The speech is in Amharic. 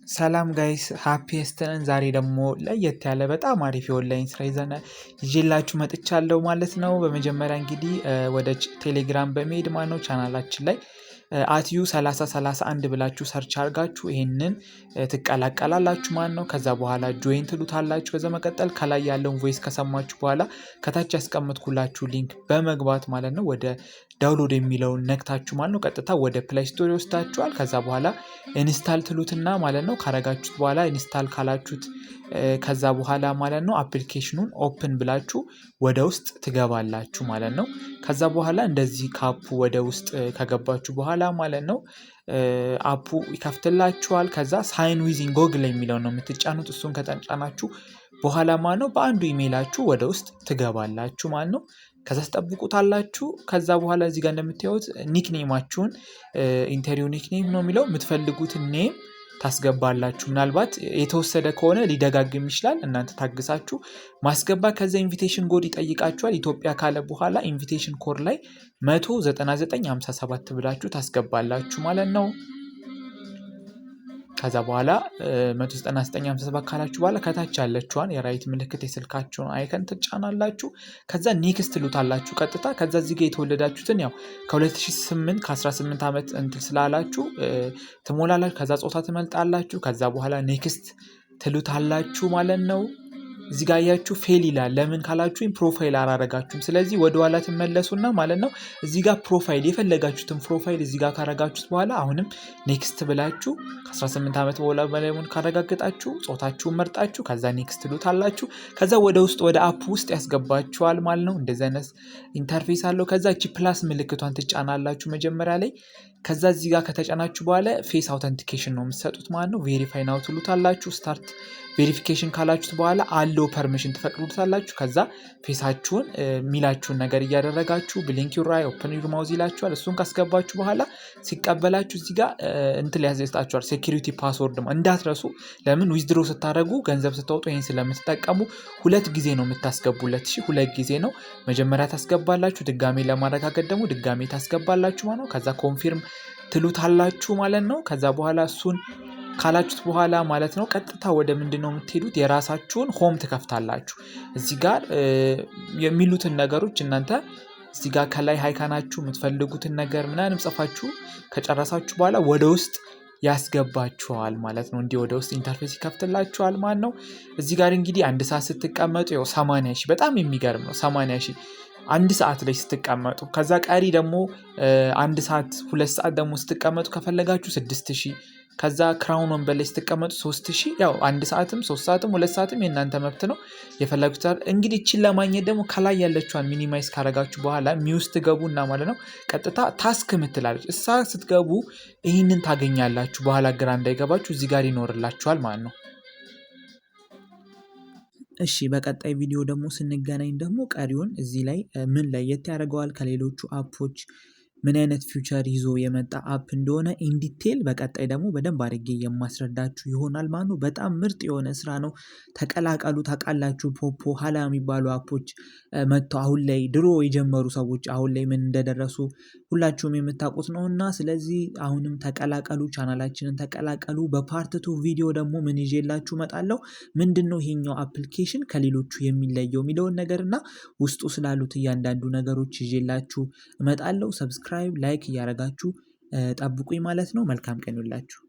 ሰላም ጋይስ ሃፒየስት ነን። ዛሬ ደግሞ ለየት ያለ በጣም አሪፍ የኦንላይን ስራ ይዤላችሁ መጥቻለሁ ማለት ነው። በመጀመሪያ እንግዲህ ወደ ቴሌግራም በመሄድ ማነው ቻናላችን ላይ አትዩ 3031 ብላችሁ ሰርች አድርጋችሁ ይሄንን ትቀላቀላላችሁ ማለት ነው። ከዛ በኋላ ጆይን ትሉታላችሁ። ከዛ መቀጠል ከላይ ያለውን ቮይስ ከሰማችሁ በኋላ ከታች ያስቀምጥኩላችሁ ሊንክ በመግባት ማለት ነው ወደ ዳውንሎድ የሚለውን ነክታችሁ ማለት ነው ቀጥታ ወደ ፕሌይ ስቶር ይወስዳችኋል። ከዛ በኋላ ኢንስታል ትሉትና ማለት ነው ካረጋችሁት በኋላ ኢንስታል ካላችሁት ከዛ በኋላ ማለት ነው አፕሊኬሽኑን ኦፕን ብላችሁ ወደ ውስጥ ትገባላችሁ ማለት ነው። ከዛ በኋላ እንደዚህ ካፑ ወደ ውስጥ ከገባችሁ በኋላ ማለት ነው አፑ ይከፍትላችኋል። ከዛ ሳይን ዊዝ ጎግል የሚለው ነው የምትጫኑት። እሱን ከተጫናችሁ በኋላ ማለት ነው በአንዱ ኢሜይላችሁ ወደ ውስጥ ትገባላችሁ ማለት ነው። ከዛ ትጠብቁታላችሁ። ከዛ በኋላ እዚህ ጋር እንደምታዩት ኒክኔማችሁን ኢንተርቪው ኒክኔም ነው የሚለው የምትፈልጉትን ኔም ታስገባላችሁ። ምናልባት የተወሰደ ከሆነ ሊደጋግም ይችላል። እናንተ ታግሳችሁ ማስገባት። ከዛ ኢንቪቴሽን ኮድ ይጠይቃችኋል። ኢትዮጵያ ካለ በኋላ ኢንቪቴሽን ኮድ ላይ 19957 ብላችሁ ታስገባላችሁ ማለት ነው። ከዛ በኋላ 19957 ካላችሁ በኋላ ከታች ያለችዋን የራይት ምልክት የስልካችሁን አይከን ትጫናላችሁ። ከዛ ኔክስት ትሉታላችሁ ቀጥታ። ከዛ እዚህ ጋር የተወለዳችሁትን ያው ከ2008 ከ18 ዓመት እንትን ስላላችሁ ትሞላላችሁ። ከዛ ጾታ ትመልጣላችሁ። ከዛ በኋላ ኔክስት ትሉታላችሁ ማለት ነው። እዚህ ጋር ያያችሁ ፌል ይላል። ለምን ካላችሁኝ ፕሮፋይል አላረጋችሁም። ስለዚህ ወደ ኋላ ትመለሱና ማለት ነው እዚህ ጋር ፕሮፋይል የፈለጋችሁትን ፕሮፋይል እዚህ ጋር ካረጋችሁት በኋላ አሁንም ኔክስት ብላችሁ ከ18 ዓመት በላይ መሆኑን ካረጋገጣችሁ ጾታችሁን መርጣችሁ ከዛ ኔክስት ትሉታላችሁ። ከዛ ወደ ውስጥ ወደ አፕ ውስጥ ያስገባችኋል ማለት ነው። እንደዚህ አይነት ኢንተርፌስ አለው። ከዛ እቺ ፕላስ ምልክቷን ትጫናላችሁ መጀመሪያ ላይ። ከዛ እዚህ ጋር ከተጫናችሁ በኋላ ፌስ አውተንቲኬሽን ነው የምትሰጡት ማለት ነው። ቬሪፋይ ናው ትሉታላችሁ። ስታርት ቬሪፊኬሽን ካላችሁት በኋላ አለው ፐርሚሽን ትፈቅዱታላችሁ። ከዛ ፌሳችሁን ሚላችሁን ነገር እያደረጋችሁ ብሊንክ ዩር አይ ኦፕን ዩር ማውዝ ይላችኋል። እሱን ካስገባችሁ በኋላ ሲቀበላችሁ እዚህ ጋር እንትን ያስይዛችኋል ሴኩሪቲ ፓስወርድ እንዳትረሱ። ለምን ዊዝድሮ ስታደርጉ ገንዘብ ስታወጡ ይሄን ስለምትጠቀሙ ሁለት ጊዜ ነው የምታስገቡለት። ሁለት ጊዜ ነው መጀመሪያ ታስገባላችሁ። ድጋሜ ለማረጋገጥ ደግሞ ድጋሜ ታስገባላችሁ ማለት ነው። ከዛ ኮንፊርም ትሉታላችሁ ማለት ነው። ከዛ በኋላ እሱን ካላችሁት በኋላ ማለት ነው ቀጥታ ወደ ምንድነው የምትሄዱት? የራሳችሁን ሆም ትከፍታላችሁ። እዚህ ጋር የሚሉትን ነገሮች እናንተ እዚህ ጋር ከላይ ሃይካናችሁ የምትፈልጉትን ነገር ምናምን ጽፋችሁ ከጨረሳችሁ በኋላ ወደ ውስጥ ያስገባችኋል ማለት ነው። እንዲህ ወደ ውስጥ ኢንተርፌስ ይከፍትላችኋል ማለት ነው። እዚህ ጋር እንግዲህ አንድ ሰዓት ስትቀመጡ ያው 80,000 በጣም የሚገርም ነው። 80,000 አንድ ሰዓት ላይ ስትቀመጡ። ከዛ ቀሪ ደግሞ አንድ ሰዓት 2 ሰዓት ደግሞ ስትቀመጡ ከፈለጋችሁ 6,000። ከዛ ክራውን ወንበር ላይ ስትቀመጡ 3,000። ያው አንድ ሰዓትም 3 ሰዓትም 2 ሰዓትም የእናንተ መብት ነው የፈለጉት። እንግዲህ እቺን ለማግኘት ደግሞ ከላይ ያለችዋን ሚኒማይዝ ካረጋችሁ በኋላ ሚውስ ትገቡና ማለት ነው ቀጥታ ታስክ ምትላለች እሳ ስትገቡ ይህንን ታገኛላችሁ። በኋላ ግራ እንዳይገባችሁ እዚህ ጋር ይኖርላችኋል ማለት ነው። እሺ በቀጣይ ቪዲዮ ደግሞ ስንገናኝ ደግሞ ቀሪውን እዚህ ላይ ምን ለየት ያደርገዋል ከሌሎቹ አፖች ምን አይነት ፊውቸር ይዞ የመጣ አፕ እንደሆነ ኢን ዲቴል በቀጣይ ደግሞ በደንብ አድርጌ የማስረዳችሁ ይሆናል ማለት ነው። በጣም ምርጥ የሆነ ስራ ነው። ተቀላቀሉ። ታውቃላችሁ ፖፖ ሀላ የሚባሉ አፖች መጥተው አሁን ላይ ድሮ የጀመሩ ሰዎች አሁን ላይ ምን እንደደረሱ ሁላችሁም የምታውቁት ነውና ስለዚህ አሁንም ተቀላቀሉ፣ ቻናላችንን ተቀላቀሉ። በፓርት 2 ቪዲዮ ደግሞ ምን ይዤላችሁ እመጣለሁ፣ ምንድነው ይሄኛው አፕሊኬሽን ከሌሎቹ የሚለየው የሚለውን ነገርና ውስጡ ስላሉት እያንዳንዱ ነገሮች ይዤላችሁ እመጣለሁ። ሰብስክራይብ ላይክ እያደረጋችሁ ጠብቁኝ ማለት ነው። መልካም ቀን ይሁንላችሁ።